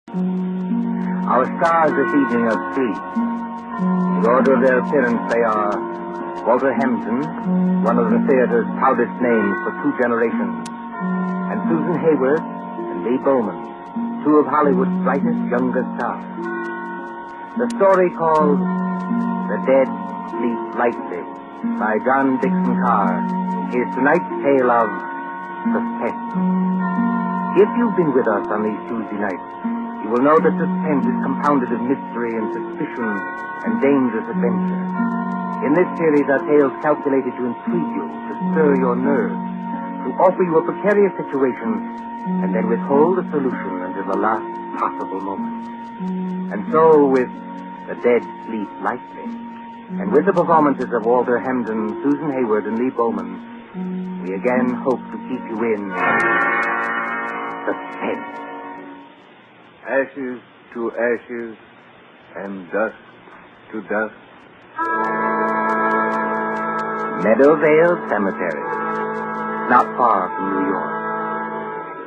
Our stars this evening are three. In the order of their appearance, they are Walter Hampton, one of the theater's proudest names for 2 generations, and Susan Hayward and Lee Bowman, 2 of Hollywood's brightest younger stars. The story called The Dead Sleep Lightly by John Dixon Carr is tonight's tale of Suspense. If you've been with us on these Tuesday nights, you will know that suspense is compounded of mystery and suspicion and dangerous adventure. In this series are tales calculated to intrigue you, to stir your nerves, to offer you a precarious situation, and then withhold a solution until the last possible moment. And so with The Dead Sleep Lightly, and with the performances of Walter Hampton, Susan Hayward, and Lee Bowman, we again hope to keep you in suspense. Ashes to ashes, and dust to dust. Meadowvale Cemetery, not far from New York.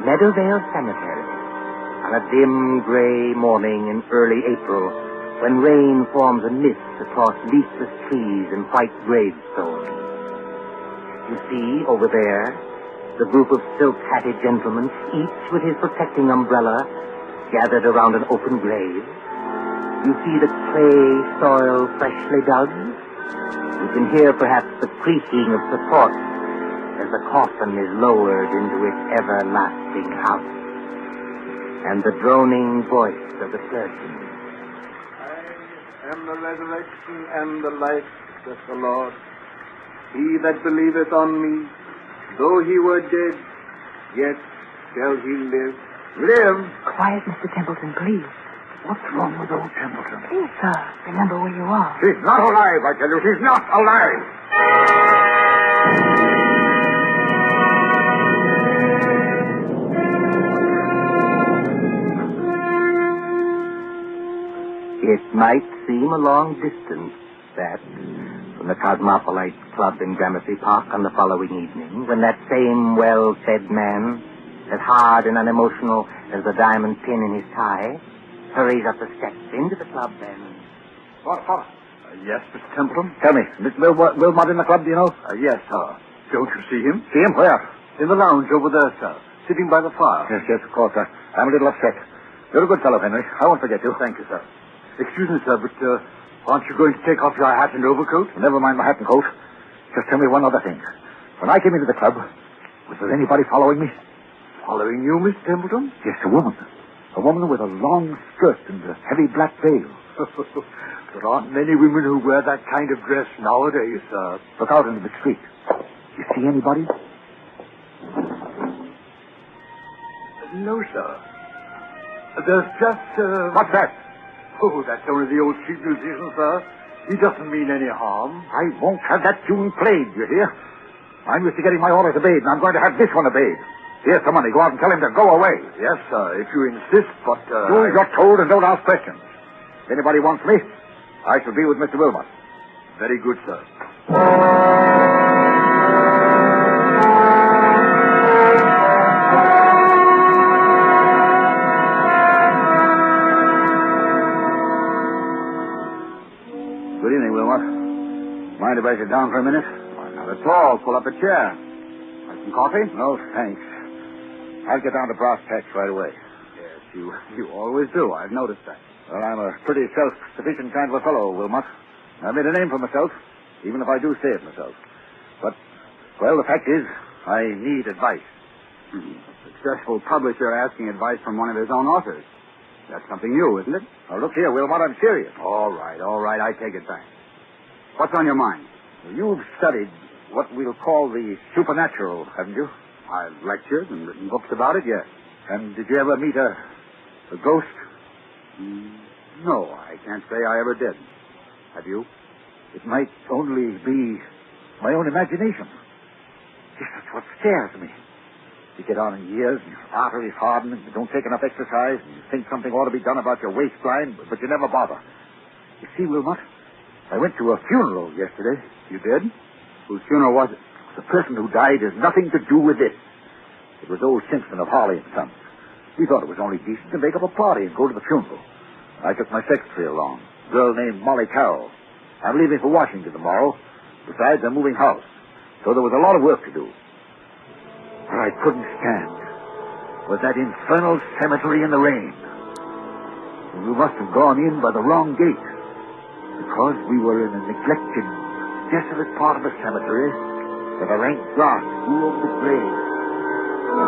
Meadowvale Cemetery, on a dim gray morning in early April, when rain forms a mist across leafless trees and white gravestones. You see, over there, the group of silk-hatted gentlemen, each with his protecting umbrella, gathered around an open grave. You see the clay soil freshly dug. You can hear perhaps the creaking of support as the coffin is lowered into its everlasting house. And the droning voice of the clergyman. I am the resurrection and the life, saith the Lord. He that believeth on me, though he were dead, yet shall he live. Live? Quiet, Mr. Templeton, please. What's wrong with old Templeton? Please, sir, remember where you are. She's not alive, I tell you. She's not alive. It might seem a long distance, that, from the Cosmopolite Club in Gramercy Park on the following evening, when that same well-fed man, as hard and unemotional as the diamond pin in his tie, hurries up the steps into the club and... What? Yes, Mr. Templeton? Tell me, Mr. Wilmot in the club, do you know? Yes, sir. Don't you see him? See him? Where? In the lounge over there, sir. Sitting by the fire. Yes, of course. I'm a little upset. You're a good fellow, Henry. I won't forget you. Thank you, sir. Excuse me, sir, but aren't you going to take off your hat and overcoat? Never mind my hat and coat. Just tell me one other thing. When I came into the club, was there anybody following me? Following you, Miss Templeton? Yes, a woman. A woman with a long skirt and a heavy black veil. There aren't many women who wear that kind of dress nowadays, sir. Look out into the street. You see anybody? No, sir. There's just, What's that? Oh, that's only the old street musician, sir. He doesn't mean any harm. I won't have that tune played, you hear? I'm used to getting my orders obeyed, and I'm going to have this one obeyed. Here's the money. Go out and tell him to go away. Yes, sir, if you insist, but, Do as you're told and don't ask questions. If anybody wants me, I shall be with Mr. Wilmot. Very good, sir. Good evening, Wilmot. Mind if I sit down for a minute? Why, not at all. Pull up a chair. Want some coffee? No, thanks. I'll get down to brass tacks right away. Yes, you always do. I've noticed that. Well, I'm a pretty self-sufficient kind of a fellow, Wilmot. I've made a name for myself, even if I do say it myself. But, well, the fact is, I need advice. A successful publisher asking advice from one of his own authors. That's something new, isn't it? Now, look here, Wilmot, I'm serious. All right. I take it back. What's on your mind? You've studied what we'll call the supernatural, haven't you? I've lectured and written books about it, yes. And did you ever meet a ghost? No, I can't say I ever did. Have you? It might only be my own imagination. Yes, that's what scares me. You get on in years, and your arteries harden, and you don't take enough exercise, and you think something ought to be done about your waistline, but you never bother. You see, Wilmot, I went to a funeral yesterday. You did? Whose funeral was it? The person who died has nothing to do with this. It was old Simpson of Harley and Sons. We thought it was only decent to make up a party and go to the funeral. I took my secretary along, a girl named Molly Carroll. I'm leaving for Washington tomorrow. Besides, I'm moving house. So there was a lot of work to do. What I couldn't stand was that infernal cemetery in the rain. We must have gone in by the wrong gate. Because we were in a neglected, desolate part of the cemetery, where the rank grass grew over the grave.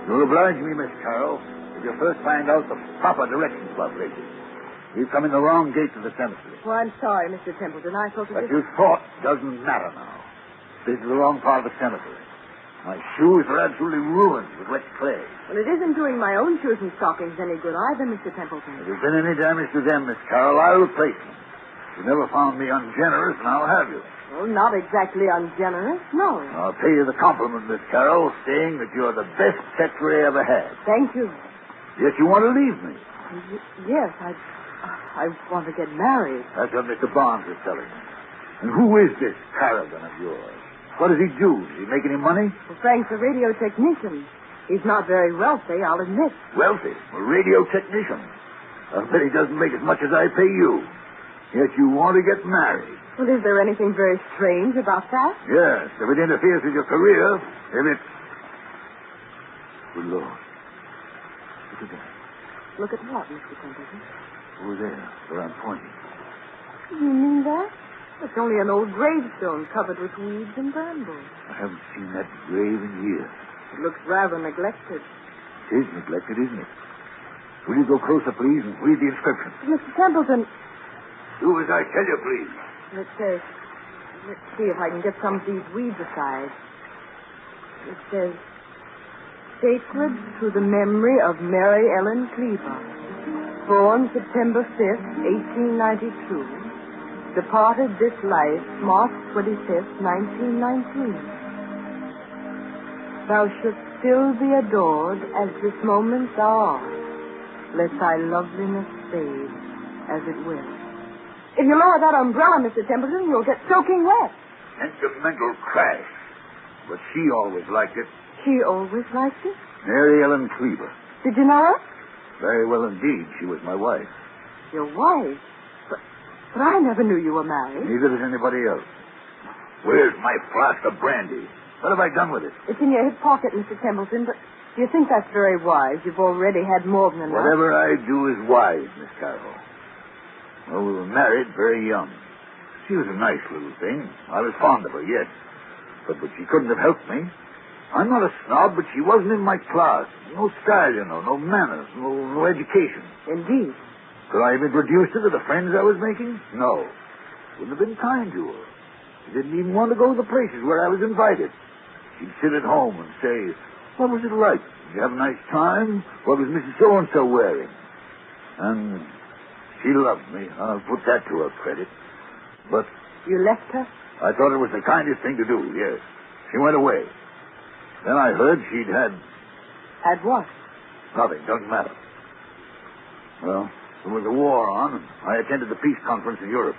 You'll oblige me, Miss Carroll, if you first find out the proper directions for places. We've come in the wrong gate to the cemetery. Well, I'm sorry, Mr. Templeton. I thought What you thought doesn't matter now. This is the wrong part of the cemetery. My shoes are absolutely ruined with wet clay. Well, it isn't doing my own shoes and stockings any good either, Mr. Templeton. If there's been any damage to them, Miss Carroll, I'll replace them. You never found me ungenerous, and I'll have you. Well, not exactly ungenerous, no. I'll pay you the compliment, Miss Carroll, saying that you're the best secretary I ever had. Thank you. Yet you want to leave me. Yes, I want to get married. That's what Mr. Barnes is telling me. And who is this Carrigan of yours? What does he do? Does he make any money? Well, Frank's a radio technician. He's not very wealthy, I'll admit. Wealthy? A radio technician? I bet he doesn't make as much as I pay you. Yet you want to get married. Well, is there anything very strange about that? Yes, if it interferes with your career, if it... Good Lord. Look at that. Look at what, Mr. Templeton? Over there, where I'm pointing. You mean that? It's only an old gravestone covered with weeds and brambles. I haven't seen that grave in years. It looks rather neglected. It is neglected, isn't it? Will you go closer, please, and read the inscription? Mr. Templeton, Do as I tell you, please. let's see if I can get some of these weeds aside. It says, sacred to the memory of Mary Ellen Cleaver, born September 5th, 1892. Departed this life March 25th, 1919. Thou shouldst still be adored as this moment thou art. Let thy loveliness fade as it will. If you lower that umbrella, Mr. Templeton, you'll get soaking wet. Sentimental crash. But she always liked it. She always liked it. Mary Ellen Cleaver. Did you know her? Very well indeed. She was my wife. Your wife? But I never knew you were married. Neither does anybody else. Where's my flask of brandy? What have I done with it? It's in your hip pocket, Mr. Templeton, but do you think that's very wise? You've already had more than enough. Whatever I do is wise, Miss Carroll. Well, we were married very young. She was a nice little thing. I was fond of her, yes. But she couldn't have helped me. I'm not a snob, but she wasn't in my class. No style, no manners, no education. Indeed. Could I have introduced her to the friends I was making? No. Wouldn't have been kind to her. She didn't even want to go to the places where I was invited. She'd sit at home and say, what was it like? Did you have a nice time? What was Mrs. So-and-so wearing? And she loved me. I'll put that to her credit. But... You left her? I thought it was the kindest thing to do, yes. She went away. Then I heard she'd had... Had what? Nothing. Doesn't matter. Well... There was a war on, and I attended the peace conference in Europe.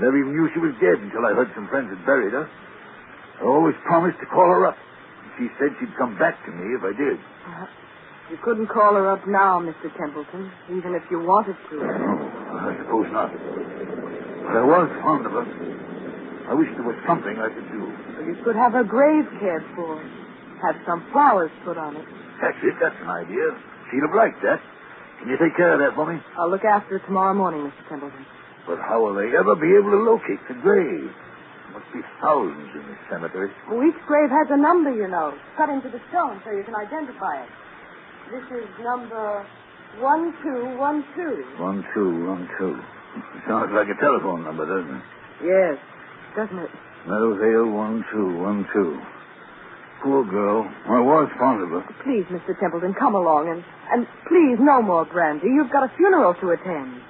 Never even knew she was dead until I heard some friends had buried her. I always promised to call her up. She said she'd come back to me if I did. You couldn't call her up now, Mr. Templeton, even if you wanted to. No, I suppose not. But I was fond of her. I wish there was something I could do. Well, you could have her grave cared for. Have some flowers put on it. That's it. That's an idea. She'd have liked that. Can you take care of that for me? I'll look after it tomorrow morning, Mr. Templeton. But how will they ever be able to locate the grave? There must be thousands in this cemetery. Well, each grave has a number, cut into the stone so you can identify it. This is number 1212. 1212. Sounds like a telephone number, doesn't it? Yes, doesn't it? Meadowvale 1212. Poor girl. I was fond of her. Please, Mr. Templeton, come along and please, no more brandy. You've got a funeral to attend.